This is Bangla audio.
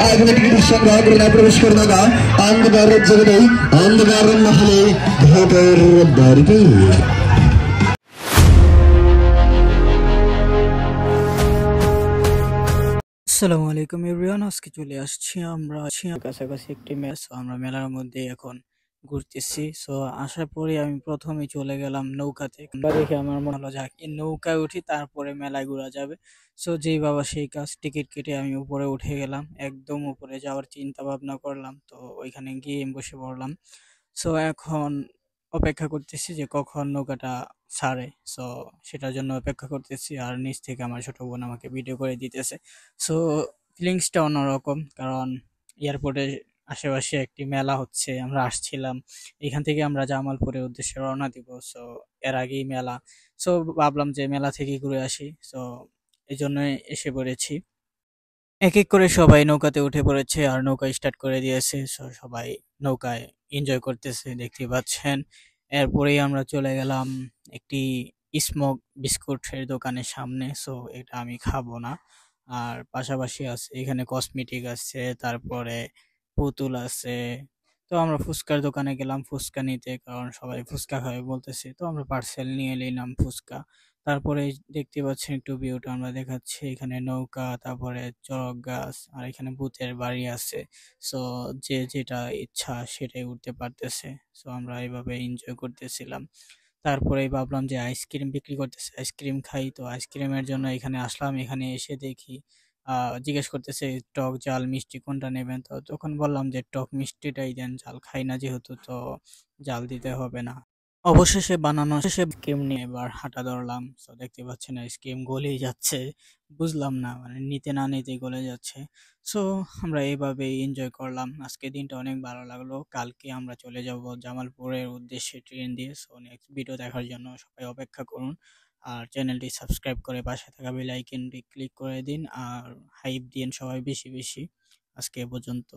आधुनिक संग्रह करना प्रवेश करने का अंधकार जगत अंधकार महले धोकर बारी আসসালামু আলাইকুম এভরিওয়ান, আজকে চলে আসছি আমরা কাছাকাছি একটি ম্যাচ। আমরা মেলার মধ্যে এখন ঘুরতেছি। সো আসার পরে আমি প্রথমে চলে গেলাম নৌকাতে। দেখে আমার মনে হলো যাক এই নৌকায় উঠি, তারপরে মেলায় ঘোরা যাবে। সো যেই বাবা সেই কাজ, টিকিট কেটে আমি উপরে উঠে গেলাম। একদম উপরে যাওয়ার চিন্তা ভাবনা করলাম, তো ওইখানে গিয়ে বসে পড়লাম। সো এখন অপেক্ষা করতেছি যে কখন নৌকাটা ছাড়ে। সো সেটার জন্য অপেক্ষা করতেছি, আর নিচ থেকে আমার ছোট বোন আমাকে ভিডিও করে দিতেছে। সো ফিলিংসটা অন্যরকম, কারণ এয়ারপোর্টের আশেপাশে একটি মেলা হচ্ছে, আমরা আসছিলাম এখান থেকে, আমরা জামালপুরের উদ্দেশ্যে রওনা দিব। সো এর আগেই মেলা, সো ভাবলাম যে মেলা থেকে ঘুরে আসি। সো এই জন্যই এসে পড়েছি। এক এক করে সবাই নৌকাতে উঠে পড়েছে আর নৌকা স্টার্ট করে দিয়েছে। সো সবাই নৌকায় এনজয় করতেছে, দেখতে পাচ্ছেন। এরপরেই আমরা চলে গেলাম একটি স্মোক বিস্কুটের দোকানের সামনে। সো এটা আমি খাবো না। আর পাশাপাশি আছে এখানে কসমেটিক আছে, তারপরে পুতুল আছে। তো আমরা ফুচকার দোকানে গেলাম ফুচকা নিতে, কারণ সবাই ফুচকা খাবে বলতেছে। তো আমরা পার্সেল নিয়ে নিলাম ফুচকা। তারপরে দেখতে পাচ্ছেন একটু ভিউটা আমরা দেখাচ্ছি, এখানে নৌকা, তারপরে চড়ক গাছ, আর এখানে ভূতের বাড়ি আছে। সো যে যেটা ইচ্ছা সেটাই উঠতে পারতেছে। সো আমরা এইভাবে এনজয় করতেছিলাম। তারপরে ভাবলাম যে আইসক্রিম বিক্রি করতেছে, আইসক্রিম খাই। তো আইসক্রিমের জন্য এখানে আসলাম। এখানে এসে দেখি জিজ্ঞেস করতেছে টক ঝাল মিষ্টি কোনটা নেবেন। তো তখন বললাম যে টক মিষ্টিটাই দেন, ঝাল খাই না যেহেতু, তো ঝাল দিতে হবে না। অবশেষে বানানো শেষে স্কিম নিয়ে এবার হাঁটা ধরলাম। তো দেখতে পাচ্ছেন স্কিম গলেই যাচ্ছে, বুঝলাম না, মানে নিতে না নিতে গলে যাচ্ছে। সো আমরা এইভাবেই এনজয় করলাম। আজকে দিনটা অনেক ভালো লাগলো। কালকে আমরা চলে যাব জামালপুরের উদ্দেশ্যে ট্রেন দিয়ে। সো নেক্সট ভিডিও দেখার জন্য সবাই অপেক্ষা করুন, আর চ্যানেলটি সাবস্ক্রাইব করে পাশে থাকা বেল আইকনটি ক্লিক করে দিন, আর হাইপ দিন সবাই বেশি বেশি। আজকে এ পর্যন্ত।